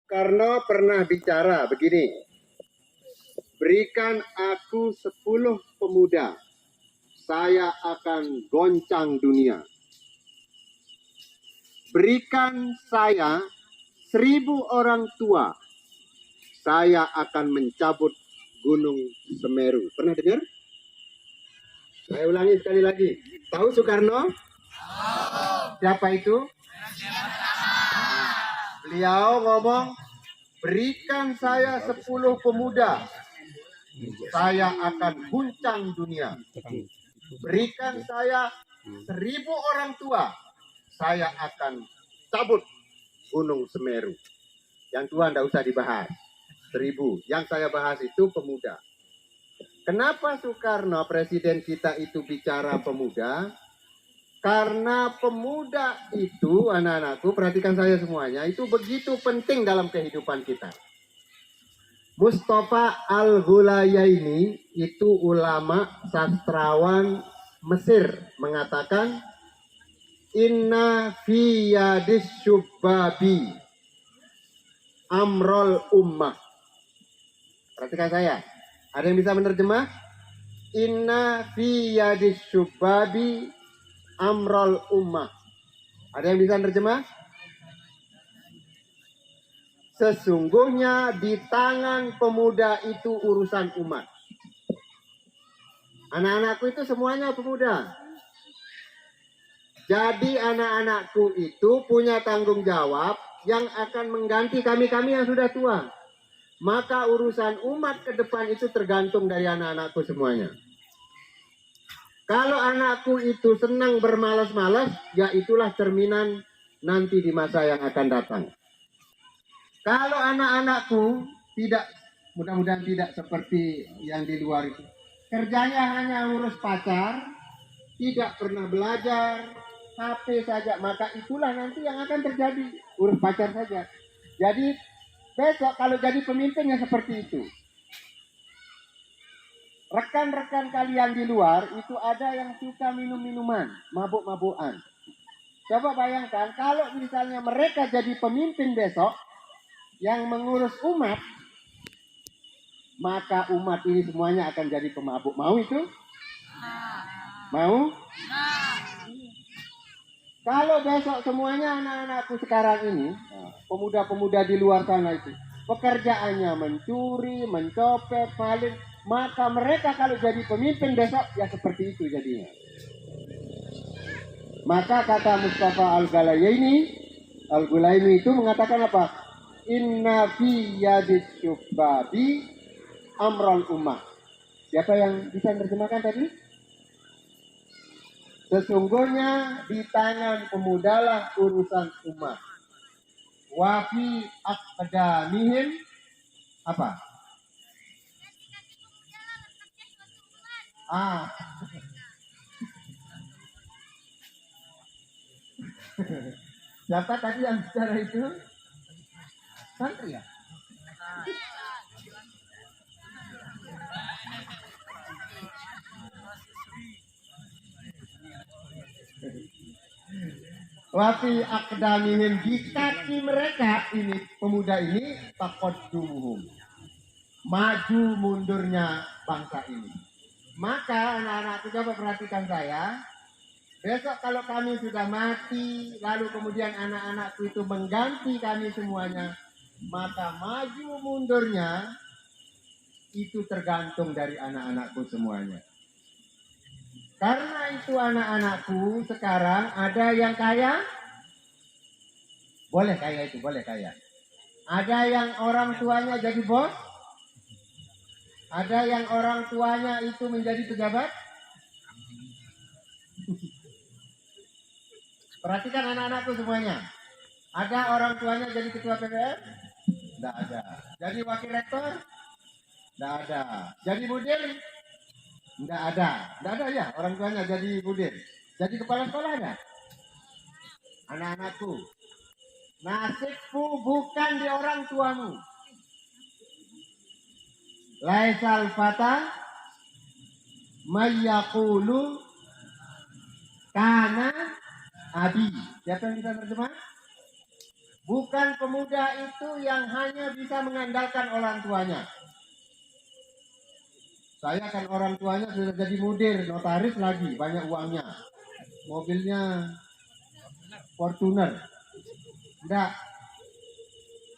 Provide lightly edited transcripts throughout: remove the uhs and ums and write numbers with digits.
Karno pernah bicara begini, berikan aku 10 pemuda, saya akan goncang dunia. Berikan saya 1000 orang tua, saya akan mencabut Gunung Semeru. Pernah dengar? Saya ulangi sekali lagi. Tahu Soekarno? Siapa itu? Beliau ngomong, berikan saya 10 pemuda, saya akan guncang dunia. Berikan saya 1000 orang tua, saya akan cabut Gunung Semeru. Yang tua tidak usah dibahas, 1000. Yang saya bahas itu pemuda. Kenapa Soekarno, presiden kita itu bicara pemuda? Karena pemuda itu, anak-anakku, perhatikan saya semuanya, itu begitu penting dalam kehidupan kita. Mustafa Al-Ghulayaini itu ulama sastrawan Mesir mengatakan, inna fi yadis syubabi amrol ummah. Perhatikan saya, ada yang bisa menerjemah? Inna fi yadis syubabi amrol ummah. Ada yang bisa menerjemah? Sesungguhnya di tangan pemuda itu urusan umat. Anak-anakku itu semuanya pemuda. Jadi anak-anakku itu punya tanggung jawab yang akan mengganti kami-kami yang sudah tua. Maka urusan umat ke depan itu tergantung dari anak-anakku semuanya. Kalau anakku itu senang bermalas-malas, ya itulah cerminan nanti di masa yang akan datang. Kalau anak-anakku tidak, mudah-mudahan tidak seperti yang di luar itu, kerjanya hanya urus pacar, tidak pernah belajar, HP saja, maka itulah nanti yang akan terjadi, urus pacar saja. Jadi besok kalau jadi pemimpin yang seperti itu. Rekan-rekan kalian di luar itu ada yang suka minum-minuman, mabuk-mabukan. Coba bayangkan kalau misalnya mereka jadi pemimpin besok yang mengurus umat, maka umat ini semuanya akan jadi pemabuk. Mau itu? Mau? Kalau besok semuanya anak-anakku sekarang ini, pemuda-pemuda di luar sana itu, pekerjaannya mencuri, mencopet, maling, maka mereka kalau jadi pemimpin besok ya seperti itu jadinya. Maka kata Mustafa Al-Ghulayaini itu mengatakan apa? Inna fi yadis syubabi amrul ummah. Siapa yang bisa menerjemahkan tadi? Sesungguhnya di tangan pemudalah urusan umat. Wa fi aqdamihim apa? Siapa tadi yang bicara itu? Santri ya? Wafi akdamihim, di kaki mereka ini, pemuda ini, taqaddumuhum, maju mundurnya bangsa ini. Maka anak-anakku coba perhatikan saya, besok kalau kami sudah mati, lalu kemudian anak-anakku itu mengganti kami semuanya, maka maju mundurnya itu tergantung dari anak-anakku semuanya. Karena itu anak-anakku sekarang ada yang kaya, boleh kaya itu, boleh kaya. Ada yang orang tuanya jadi bos, ada yang orang tuanya itu menjadi pejabat. Perhatikan anak-anakku semuanya. Ada orang tuanya jadi ketua PPR? Tidak ada. Jadi wakil rektor? Tidak ada. Jadi mudir? Tidak ada. Tidak ada ya orang tuanya jadi mudir. Jadi kepala sekolahnya? Anak-anakku, nasibku bukan di orang tuamu. Laisal fata mayyaqulu kana abi. Siapa yang bisa terjemah? Bukan pemuda itu yang hanya bisa mengandalkan orang tuanya. Saya kan orang tuanya sudah jadi mudir, notaris lagi, banyak uangnya. Mobilnya Fortuner. Enggak,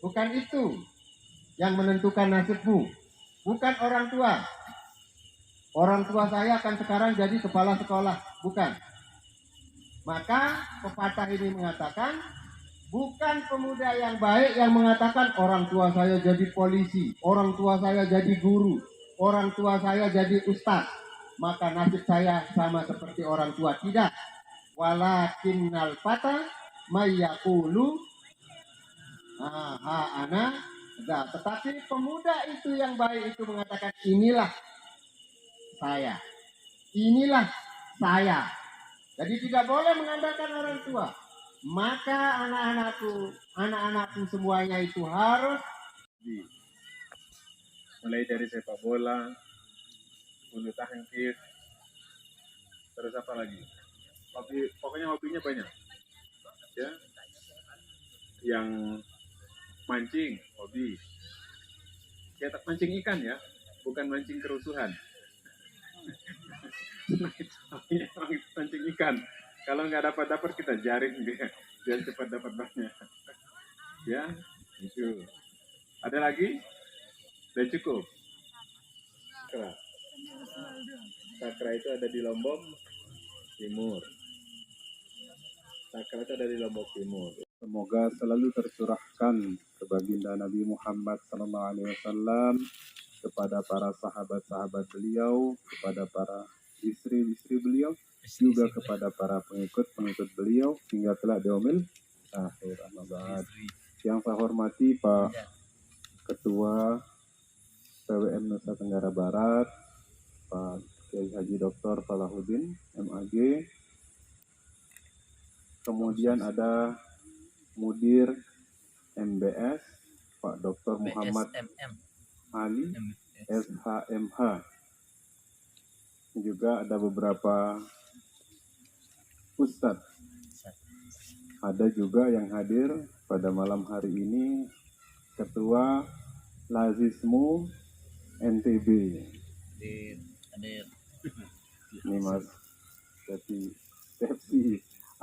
bukan itu yang menentukan nasibmu. Bukan orang tua. Orang tua saya akan sekarang jadi kepala sekolah, bukan. Maka pepatah ini mengatakan, bukan pemuda yang baik yang mengatakan orang tua saya jadi polisi, orang tua saya jadi guru, orang tua saya jadi ustaz, maka nasib saya sama seperti orang tua. Tidak. Walakinnal fata mayyaqulu ana. Nah, tetapi pemuda itu yang baik itu mengatakan inilah saya. Inilah saya. Jadi tidak boleh mengandalkan orang tua. Maka anak-anakku semuanya itu harus mulai dari sepak bola, bulu tangkis, terus apa lagi? Pokoknya hobinya banyak. Ya. Yang mancing, hobi. Kayak mancing ikan ya, bukan mancing kerusuhan. Mancing ikan. Kalau nggak dapat kita jaring dia, biar cepat dapat banyak. Ya, itu. Ada lagi? Udah cukup. Sakra itu ada di Lombok Timur. Sakra itu ada di Lombok Timur. Semoga selalu tercurahkan ke baginda Nabi Muhammad SAW, kepada para sahabat-sahabat beliau, kepada para istri-istri beliau, juga kepada para pengikut-pengikut beliau hingga kelak di yaumil akhir. Yang saya hormati Pak Ketua PWM Nusa Tenggara Barat, Pak Kiai Haji Dr. Falahuddin MAG. Kemudian ada Mudir MBS Pak Dr. Muhammad Ali SHMH. Juga ada beberapa ustadz. Ada juga yang hadir pada malam hari ini Ketua Lazismu NTB. Ini Mas Sepsi.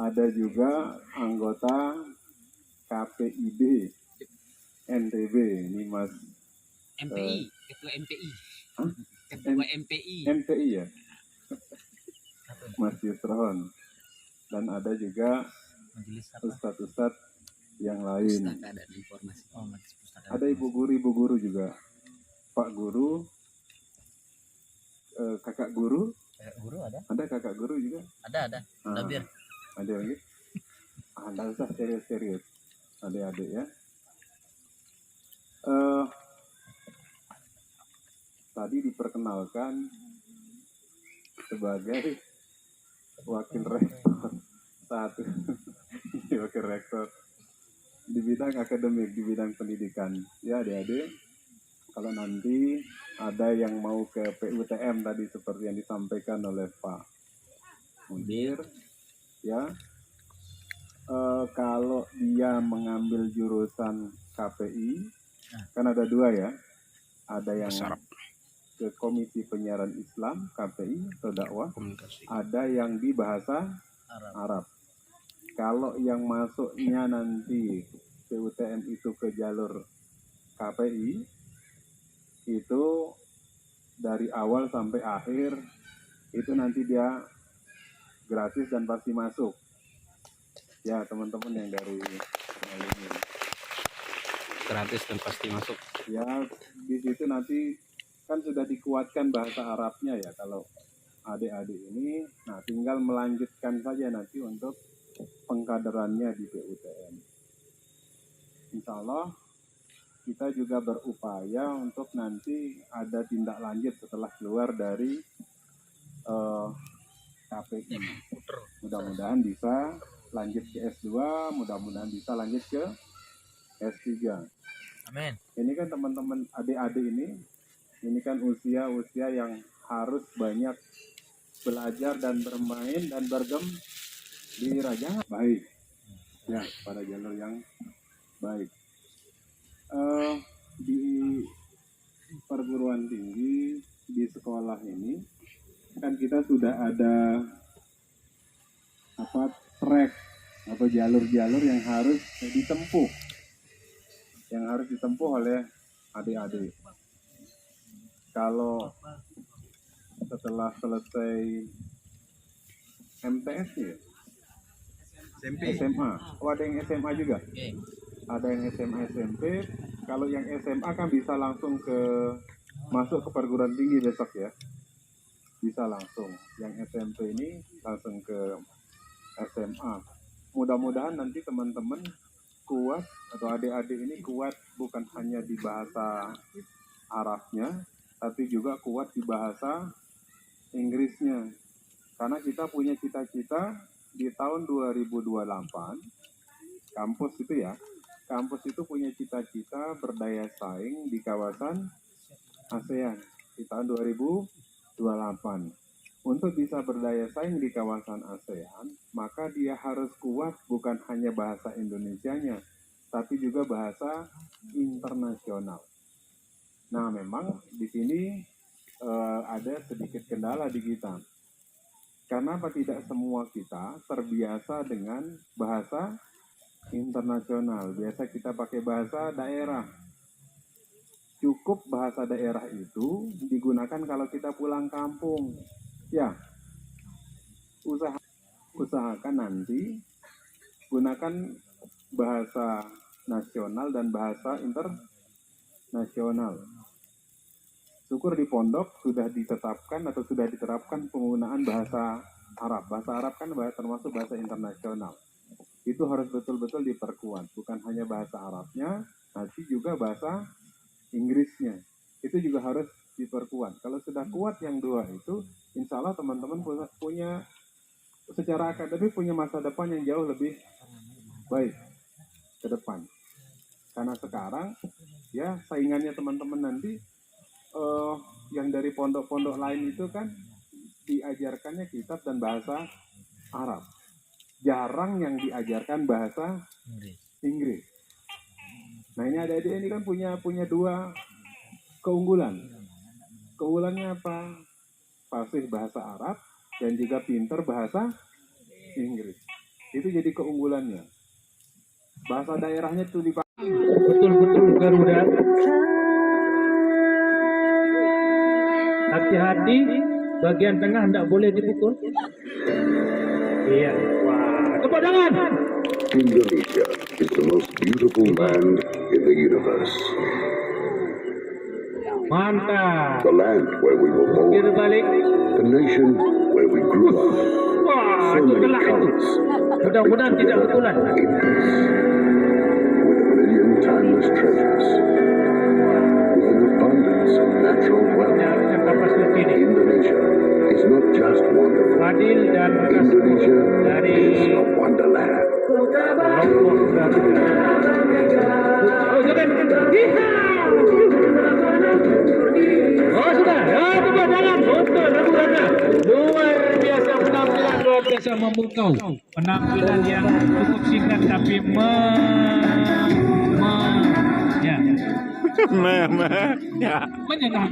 Ada juga anggota KPID NTB. Ini Mas MPI, Ketua MPI. Hah? Ketua MPI. MPI ya? Mas Yusron. Dan ada juga ustadz-ustadz yang lain. Pustaka dan informasi. Ada ibu guru juga. Pak guru, kakak guru. Guru ada? Ada kakak guru juga. Ada. Tabir. Ada lagi. Nggak usah serius. Adik-adik ya. Tadi diperkenalkan sebagai wakil rektor satu. Wakil rektor di bidang akademik, di bidang pendidikan. Ya adik-adik, kalau nanti ada yang mau ke PUTM tadi seperti yang disampaikan oleh Pak Mudir, ya, kalau dia mengambil jurusan KPI, kan ada dua ya, ada yang ke Komisi Penyiaran Islam KPI atau dakwah, ada yang di bahasa Arab. Kalau yang masuknya nanti PUTM itu ke jalur KPI, itu dari awal sampai akhir itu nanti dia gratis dan pasti masuk. Ya teman-teman yang dari ini gratis dan pasti masuk. Ya di situ nanti kan sudah dikuatkan bahasa Arabnya ya kalau adik-adik ini. Nah tinggal melanjutkan saja nanti untuk pengkaderannya di PUTM. Insya Allah kita juga berupaya untuk nanti ada tindak lanjut setelah keluar dari KPI. Mudah-mudahan bisa lanjut ke S2, mudah-mudahan bisa lanjut ke S3. Amin. Ini kan teman-teman adik-adik ini kan usia yang harus banyak belajar dan bermain dan bergembira. Jangan baik ya pada jalur yang Baik. Di perguruan tinggi, di sekolah ini, kan kita sudah ada trek atau jalur-jalur yang harus ditempuh oleh adik-adik. Kalau setelah selesai MTS ya, SMA. Oh, ada yang SMA juga? Oke. Ada yang SMA SMP. Kalau yang SMA kan bisa langsung masuk ke perguruan tinggi besok ya. Bisa langsung. Yang SMP ini langsung ke SMA. Mudah-mudahan nanti teman-teman kuat atau adik-adik ini kuat bukan hanya di bahasa Arabnya, tapi juga kuat di bahasa Inggrisnya. Karena kita punya cita-cita di tahun 2028, kampus itu punya cita-cita berdaya saing di kawasan ASEAN di tahun 2028. Untuk bisa berdaya saing di kawasan ASEAN, maka dia harus kuat bukan hanya bahasa Indonesianya, tapi juga bahasa internasional. Nah, memang di sini ada sedikit kendala di kita. Karena tidak semua kita terbiasa dengan bahasa internasional. Biasa kita pakai bahasa daerah. Cukup bahasa daerah itu digunakan kalau kita pulang kampung. Ya, usahakan nanti gunakan bahasa nasional dan bahasa internasional. Syukur di pondok sudah ditetapkan atau sudah diterapkan penggunaan bahasa Arab. Bahasa Arab kan termasuk bahasa internasional. Itu harus betul-betul diperkuat. Bukan hanya bahasa Arabnya, tapi juga bahasa Inggrisnya. Itu juga harus diperkuat. Kalau sudah kuat yang dua itu, insya Allah teman-teman punya secara akademik punya masa depan yang jauh lebih baik ke depan. Karena sekarang ya saingannya teman-teman nanti yang dari pondok-pondok lain itu kan diajarkannya kitab dan bahasa Arab. Jarang yang diajarkan bahasa Inggris. Nah, ini adik-adik ini kan punya dua keunggulan. Keunggulannya apa? Fasih bahasa Arab dan juga pinter bahasa Inggris. Itu jadi keunggulannya. Bahasa daerahnya itu dipakai. Betul-betul Garuda. Hati-hati, bagian tengah tidak boleh dipukul. Iya, wah, tepuk tangan. Indonesia is the most beautiful land in the universe. Mantap. The land where we were Kiri born. balik. The nation where we grew up. Wah, So itu many gelap itu. colors. Mudah-mudahan tidak betulan. In peace. With a million timeless treasures. With an abundance of natural wealth. Harusnya kapas ini. Indonesia is not just wonderful. Fadil dan Indonesia dari is a wonderland. Lombok Garuda. Oh, jangan. Oh, sudah. Ya, tepuk tangan. Betul, Rabu Rana. Luar biasa penampilan, luar biasa memukau. Penampilan yang cukup singkat tapi ya. Ya. Menyenangkan.